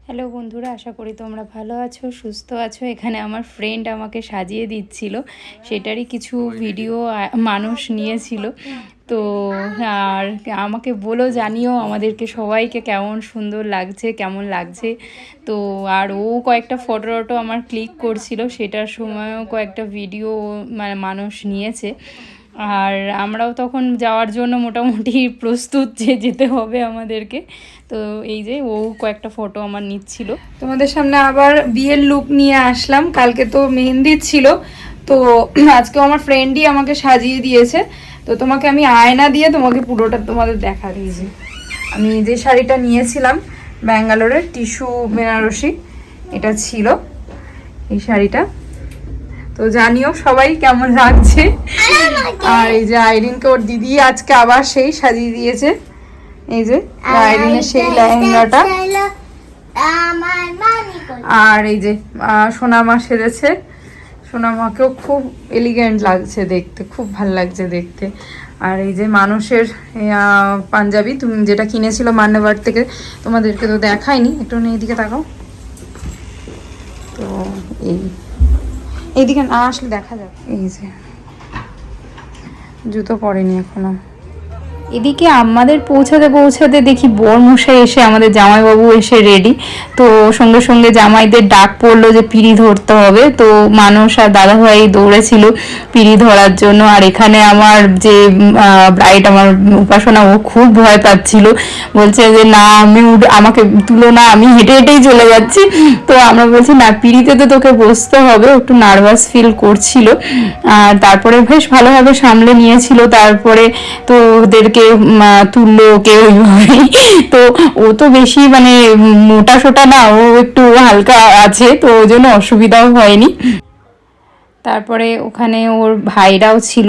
Hello বন্ধুরা, আশা করি তোমরা ভালো আছো, সুস্থ আছো। এখানে আমার ফ্রেন্ড আমাকে সাজিয়ে দিচ্ছিল, সেটারই কিছু ভিডিও মানুষ নিয়েছিল। তো আর আমাকে বলো, জানিও আমাদেরকে সবাইকে কেমন সুন্দর লাগছে, কেমন লাগছে। তো আর ও কয়েকটা ফটো টটো আমার ক্লিক করছিল, সেটার সময়ও কয়েকটা ভিডিও মানে মানুষ নিয়েছে। আর আমরাও তখন যাওয়ার জন্য মোটামুটি প্রস্তুত যে যেতে হবে আমাদেরকে। তো এই যে ও কয়েকটা ফটো আমার নিচ্ছিল। তোমাদের সামনে আবার বিয়ের লুক নিয়ে আসলাম। কালকে তো মেহেন্দি ছিল, তো আজকেও আমার ফ্রেন্ডই আমাকে সাজিয়ে দিয়েছে। তো তোমাকে আমি আয়না দিয়ে তোমাকে পুরোটা তোমাদের দেখা দিয়েছি। আমি যে শাড়িটা নিয়েছিলাম ব্যাঙ্গালোরের টিস্যু বেনারসি, এটা ছিল এই শাড়িটা। তো জানিও সবাই কেমন লাগছে। আর এই যে আইরিনকে ওর দিদি আজকে আবার সেই সাজিয়ে দিয়েছে। এই যে আইরিনের সেই লেহেঙ্গাটা। আর এই যে সোনামা সেরেছে। সোনামাকেও খুব এলিগেন্ট লাগছে দেখতে, খুব ভাল লাগছে দেখতে। আর এই যে মানুষের পাঞ্জাবি তুমি যেটা কিনেছিল মান্যবার থেকে, তোমাদেরকে তো দেখাইনি, একটু এইদিকে তাকাও। তো এইদিকে না আসলে দেখা যাবে। এই যে জুতো পরেনি এখনো। এদিকে আমাদের পৌঁছাতে দেখি বরমশাই এসে, আমাদের জামাইবাবু এসে রেডি। তো সঙ্গে সঙ্গে জামাইদের ডাক পড়লো যে পিঁড়ি ধরতে হবে। তো মানুষ আর দাদাভাই দৌড়েছিল পিঁড়ি ধরার জন্য। আর এখানে আমার যে ব্রাইড, আমার উপাসনা, ও খুব ভয় পাচ্ছিল, বলছে যে না আমাকে তুলো না, আমি হেঁটে হেঁটেই চলে যাচ্ছি। তো আমরা বলছি না, পিঁড়িতে তো তোকে বসতে হবে। একটু নার্ভাস ফিল করছিল, আর তারপরে বেশ ভালোভাবে সামলে নিয়েছিল। তারপরে তো ওদেরকে তুললো ওকে ওইভাবেই। তো ও তো বেশি মানে মোটা সোটা না, ও একটু হালকা আছে, তো ওই জন্য অসুবিধাও হয়নি। তারপরে ওখানে ওর ভাইরাও ছিল,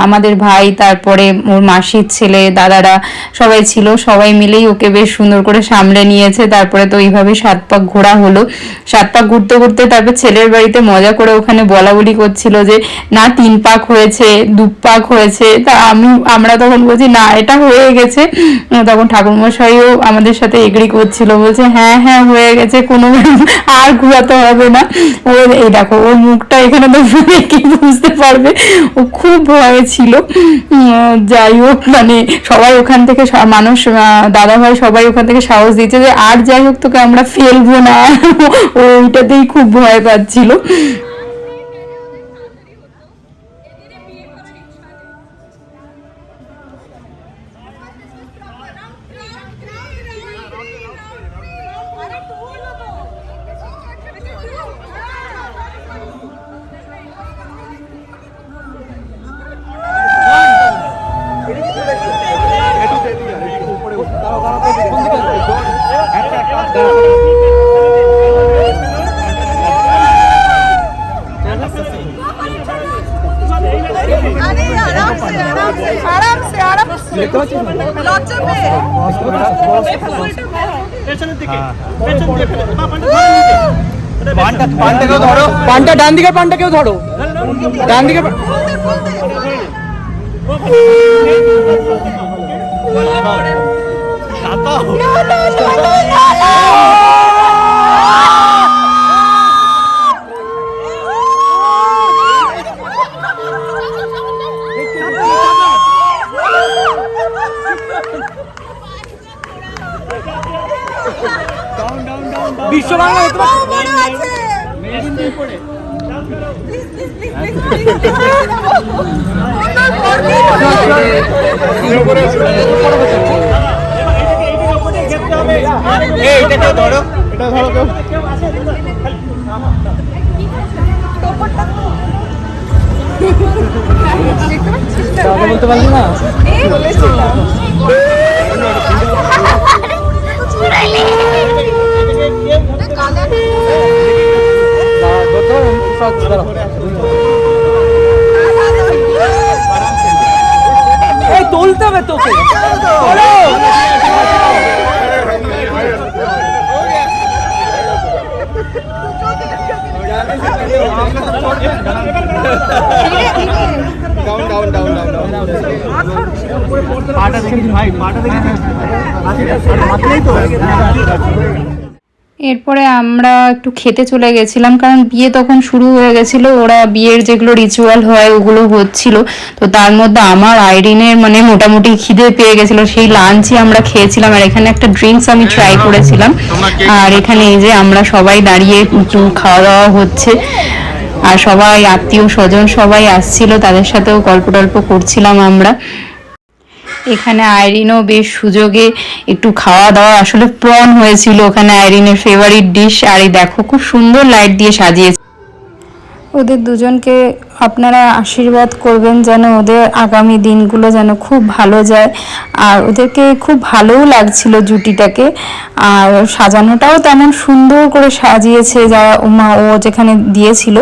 আমাদের ভাই, তারপরে ওর মাসির ছেলে, দাদারা সবাই ছিল। সবাই মিলেই ওকে বেশ সুন্দর করে সামলে নিয়েছে। তারপরে তো এইভাবে 7 পাক ঘোরা হলো। 7 পাক ঘুরতে ঘুরতে তারপর ছেলের বাড়িতে মজা করে ওখানে বলা বলি করছিল যে না 3 পাক হয়েছে, 2 পাক হয়েছে। তা আমরা তখন বলছি না এটা হয়ে গেছে। তখন ঠাকুরমশাইও আমাদের সাথে এগ্রি করছিল, বলছে হ্যাঁ হ্যাঁ হয়ে গেছে, কোনো আর ঘুরাতে হবে না। ও এই দেখো, ওর মুখটা এখানে তো কি বুঝতে পারবে, ও খুব ভয় ছিল। যাই হোক, মানে সবাই ওখান থেকে মানুষ, দাদা ভাই সবাই ওখান থেকে সাহস দিচ্ছে যে আর যাই হোক তোকে আমরা ফেলবো না। ওইটাতেই খুব ভয় পাচ্ছিল। পানটা ডান দিকে, পানটা কেউ ধরো, ডান দিকে। বিশ্ব বাংলা বলতে পারলি না। তুলতে হবে তোকে। এরপরে আমরা একটু খেতে চলে গেছিলাম, কারণ বিয়ে তখন শুরু হয়ে গেছিল, ওরা বিয়ের যেগুলো রিচুয়াল হয় ওগুলো হচ্ছিল। তো তার মধ্যে আমার আইরিনের মানে মোটামুটি খিদে পেয়ে গেছিলো, সেই লাঞ্চই আমরা খেয়েছিলাম। আর এখানে একটা ড্রিঙ্কস আমি ট্রাই করেছিলাম। আর এখানে এই যে আমরা সবাই দাঁড়িয়ে একটু খাওয়া দাওয়া হচ্ছে, আর সবাই আত্মীয় স্বজন সবাই আসছিল, তাদের সাথেও গল্প টল্প করছিলাম আমরা। এখানে আইরিনও বেশ সুযোগে একটু খাওয়া দাওয়া, আসলে প্রন হয়েছিল ওখানে আইরিনের ফেভারিট ডিশ। আর এই দেখো খুব সুন্দর লাইট দিয়ে সাজিয়েছে। ওদের দুজনকে আপনারা আশীর্বাদ করবেন যেন ওদের আগামী দিনগুলো যেন খুব ভালো যায়। আর ওদেরকে খুব ভালোও লাগছিল জুটিটাকে, আর সাজানোটাও তেমন সুন্দর করে সাজিয়েছে যারা ও যেখানে দিয়েছিল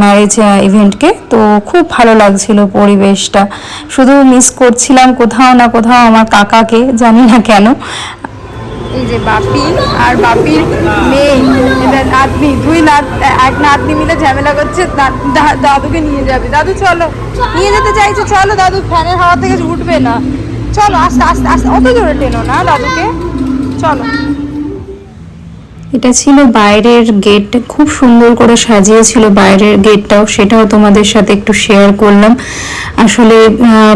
ম্যারেজ ইভেন্টকে। তো খুব ভালো লাগছিল পরিবেশটা, শুধু মিস করছিলাম কোথাও না কোথাও আমার কাকাকে, জানি না কেন। এই যে বাপি আর বাপির মেয়ে, নাতনি, এক নাতনি মিলে ঝামেলা করছে, দাদুকে নিয়ে যাবে। দাদু চলো, নিয়ে যেতে চাইছে, চলো দাদু ফ্যানের হাওয়া থেকে উঠবে না, চলো আস্তে আস্তে আস্তে, অত জোরে টেনো না দাদুকে, চলো। এটা ছিল বাইরের গেট, খুব সুন্দর করে সাজিয়েছিল বাইরের গেটটাও, সেটাও তোমাদের সাথে একটু শেয়ার করলাম। আসলে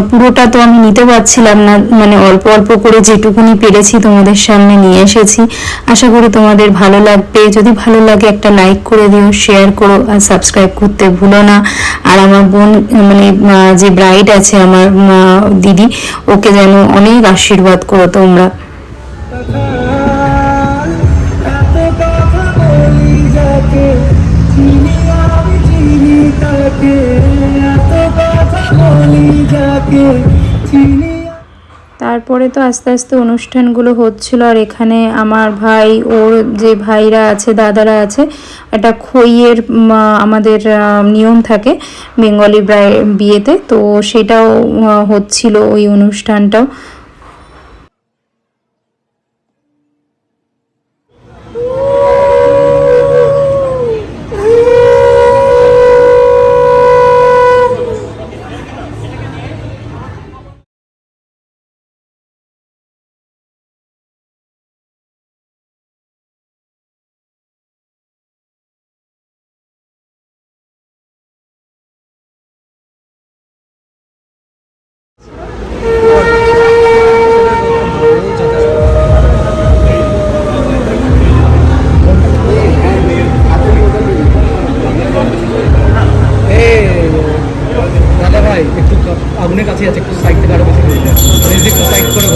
পুরোটা তো আমি নিতে পারছিলাম না, মানে অল্প অল্প করে যেটুকুনি পেরেছি তোমাদের সামনে নিয়ে এসেছি। আশা করি তোমাদের ভালো লাগবে। যদি ভালো লাগে একটা লাইক করে দিও, শেয়ার করো, আর সাবস্ক্রাইব করতে ভুলো না। আর আমার বোন মানে যে ব্রাইড আছে আমার দিদি, ওকে যেন অনেক আশীর্বাদ করো তোমরা। তারপরে তো আস্তে আস্তে অনুষ্ঠানগুলো হচ্ছিল। আর এখানে আমার ভাই, ওর যে ভাইরা আছে, দাদারা আছে, একটা খইয়ের আমাদের নিয়ম থাকে বেঙ্গলি বিয়েতে, তো সেটাও হচ্ছিল ওই অনুষ্ঠানটাও। আগুনের কাছে আছে, একটু সাইড থেকে আরো বেশি করে একটু সাইড করে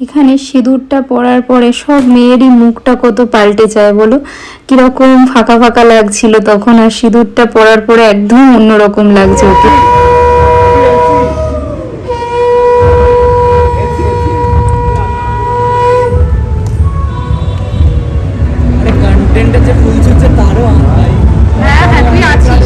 এখানে সিঁদুরটা পরার পরে সব মেয়েরই মুখটা কত পাল্টে যায় বলো, কিরকম ফাঁকা ফাঁকা লাগছিল তখন, আর সিঁদুরটা পরার পরে একদম অন্যরকম লাগছে ওকে। যে ফুল ছুটছে তারও হ্যাঁ হ্যাঁ তুই আছিস।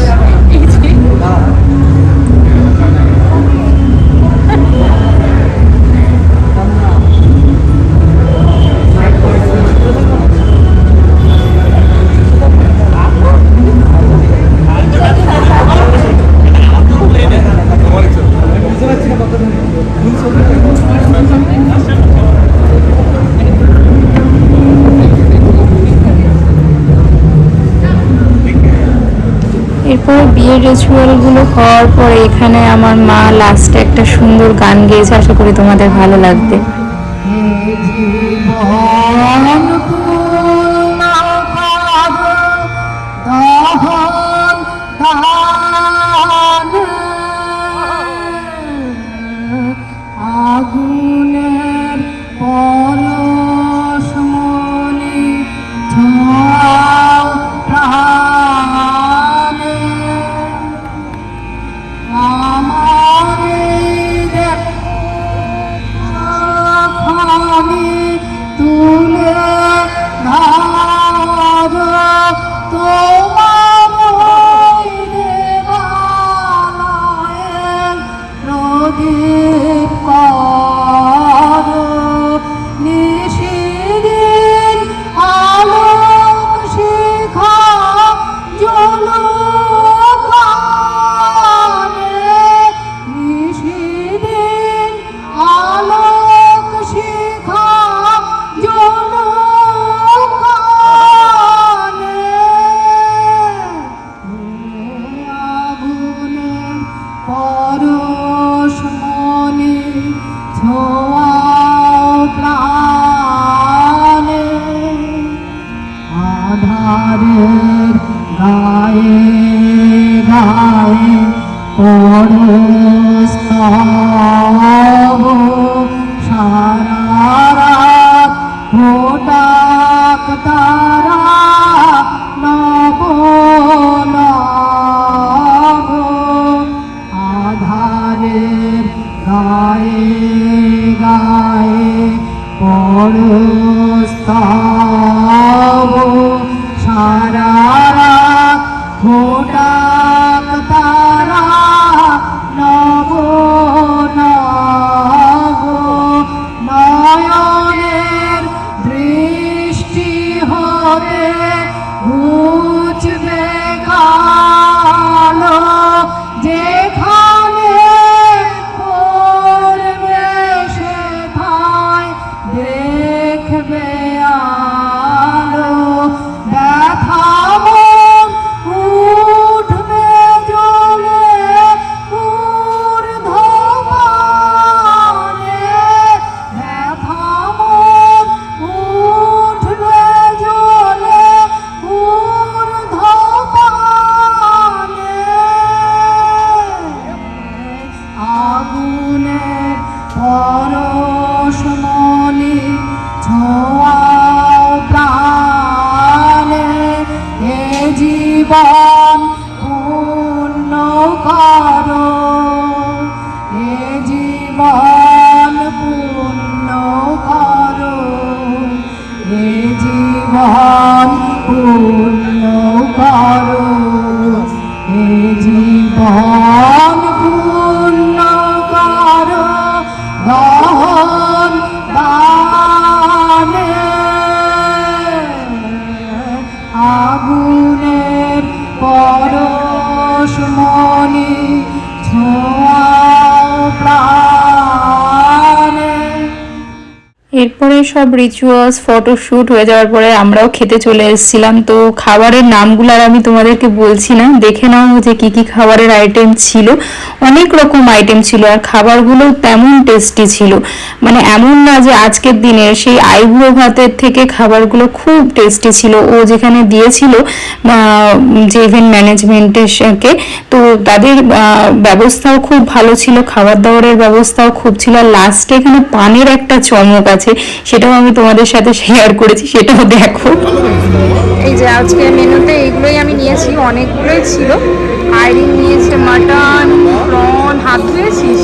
এরপরে বিয়ের রিচুয়ালগুলো হওয়ার পরে এখানে আমার মা লাস্টে একটা সুন্দর গান গেয়েছে, আশা করি তোমাদের ভালো লাগবে। আগুনের পরশ মনে ছোঁয়াও প্রাণে আমার খানি তুলে ধরো তোমার দেবালয়ে প্রদীপ করো নিশিদিন আলোক শিখা জলকানে নিশিদিন আলোক শিখা জলকানে আগুনের পরশ মনে ছোঁয়াও প্রাণে আধারের গায়ে গায়ে পরস্তব সারা রাত ফোটাক তারা নব নব আধারের গায়ে গায়ে পরস্তব সারা রাত ফোটাক তারা নব নব নয়নের দৃষ্টি হতে ঘুচবে কালো যেখানে পড়বে সেথায় দেখবে আলো ব্যথা মন উঠবে জ্বলে ঊর্ধ্বমানে ব্যথা মন উঠবে জ্বলে ঊর্ধ্বমানে আগুনের পরশ মনে ছোঁয়াও প্রাণে এ জীবন পূর্ণ করো এ জীবন পূর্ণ করো এ জীবন পূর্ণ করো এ জীবন পূর্ণ করো দহন দানে আগুনের পরশ মনে ছোঁয়াও প্রাণে। এরপরে সব রিচুয়ালস ফটোশ্যুট হয়ে যাওয়ার পরে আমরাও খেতে চলে এসেছিলাম। তো খাবারের নামগুলো আর আমি তোমাদেরকে বলছি না, দেখে নাও যে কি কি খাবারের আইটেম ছিল। অনেক রকম আইটেম ছিল আর খাবারগুলো তেমন টেস্টি ছিল, মানে এমন না যে আজকের দিনে সেই আইবুড়ো ভাতের থেকে খাবারগুলো খুব টেস্টি ছিল। ও যেখানে দিয়েছিল যে ইভেন্ট ম্যানেজমেন্টের কে, তো তাদের ব্যবস্থাও খুব ভালো ছিল, খাবার দাবারের ব্যবস্থাও খুব ছিল। আর লাস্টে এখানে পানের একটা চমক আছে, সেটাও আমি তোমাদের সাথে শেয়ার করেছি, সেটাও দেখো। এই যে আজকে মেনুতে এইগুলোই আমি নিয়েছি, অনেকগুলোই ছিল। আইরিন নিয়েছে মাটন, প্রন। হাত ধুয়েছিস?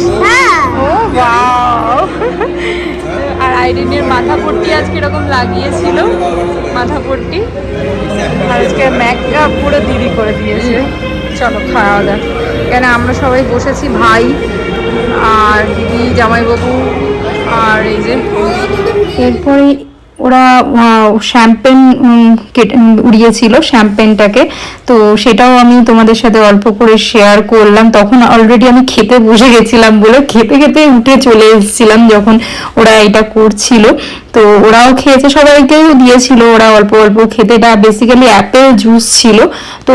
ও ওয়াও। আর আইরিনের মাথা পট্টি আজকে এরকম লাগিয়েছিল, মাথা পট্টি। আর আজকে মেকআপ পুরো দিদি করে দিয়েছে। চলো খাওয়া যাক। কেন আমরা সবাই বসেছি, ভাই আর দিদি, জামাইবাবু আর এই যে। এরপরে ওরা শ্যাম্পেন উড়িয়েছিল শ্যাম্পেনটাকে, তো সেটাও আমি তোমাদের সাথে অল্প করে শেয়ার করলাম। তখন অলরেডি আমি খেতে বসে গেছিলাম বলে খেতে খেতে উঠে চলে এসেছিলাম যখন ওরা এটা করছিল। তো ওরাও খেয়েছে, সবাইকেও দিয়েছিল ওরা অল্প অল্প খেতে। এটা বেসিক্যালি অ্যাপেল জুস ছিল, তো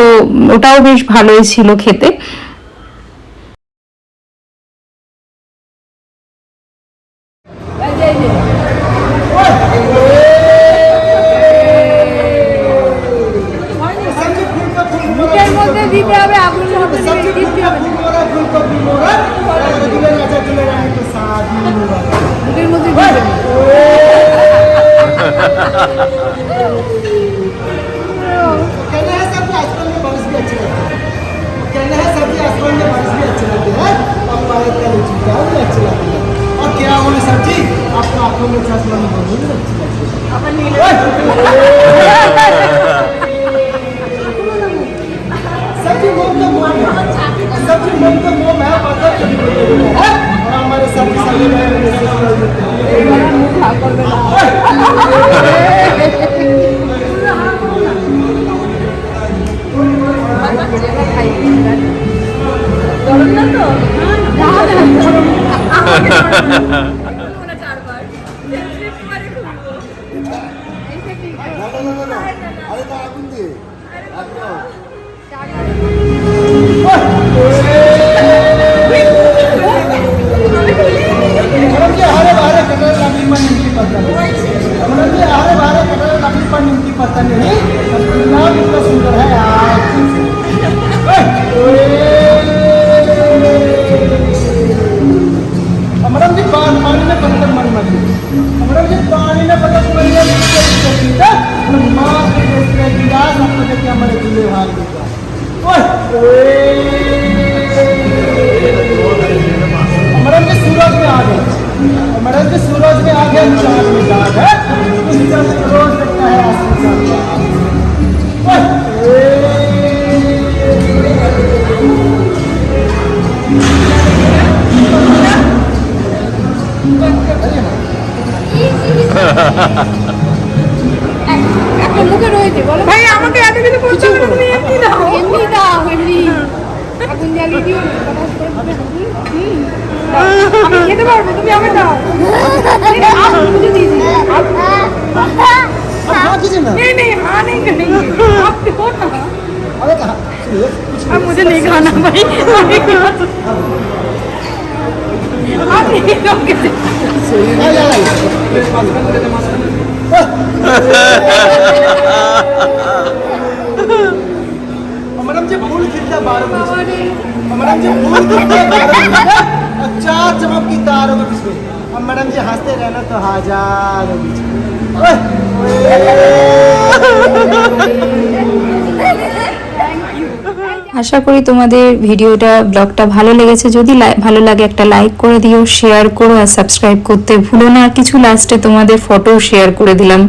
ওটাও বেশ ভালোই ছিল খেতে। মুখের মধ্যে দিতে হবে, আগুনের মধ্যে দিতে হবে, মুখের মধ্যে দিতে হবে। कहना है सब आसमान में बारिश भी अच्छी लगती है, कहना है सभी आसमान में बारिश भी अच्छी लगती है, और भारत का लीची भी अच्छी लगती है। और क्या बोले सब्जी आपको आंखों में आसमान में बहुत अच्छी लगती है। सब्जी मोम तो मोम है, सब्जी मोम तो मोम है, मतलब और हमारे सब्जी सभी में अरे तो आगुन दे हरे बारे कलर लंबी पर निमकी पता नहीं, हरे बारे कलर लंबी पर निमकी पता नहीं, नाम इतना सुंदर है यार। अमरम जी पानी में पत्थर मन मत, अमरम जी पानी में पत्थर मन मत, माँ के देखते गिरा सबको देख के हमारे दूल्हे भाग देगा। अमरम जी सूरज में आ गए, अमरम जी सूरज में आ गए, चांद में दाग है, रोज देखता है आसमान। একটা মুখে রয়েছে বলো ভাই আমাকে এত কিছু করতে হবে না, তুমি এমনি দাও। এমনি দাও, এমনি আগুন জ্বালিয়ে দিও না, ফটাফট করে আমি খেতে পারবো, তুমি আমাকে দাও। मुझे दीजिए। अब हाँ कीजिए ना, नहीं नहीं हाँ नहीं करेंगे, आप दो ना। अरे कहाँ अब मुझे नहीं खाना भाई, आप नहीं दोगे। मैडम जी फूल खिलता 12 बजे, मैडम जी फूल खिलता 12 बजे, और 4 चमक की तारों के बीच में, अब मैडम जी हंसते रहना तो हजारों बीच में। আশা করি তোমাদের ভিডিওটা ব্লগটা ভালো লেগেছে। যদি ভালো লাগে একটা লাইক করে দিও, শেয়ার করো আর সাবস্ক্রাইব করতে ভুলো না। আর কিছু লাস্টে তোমাদের ফটো শেয়ার করে দিলাম।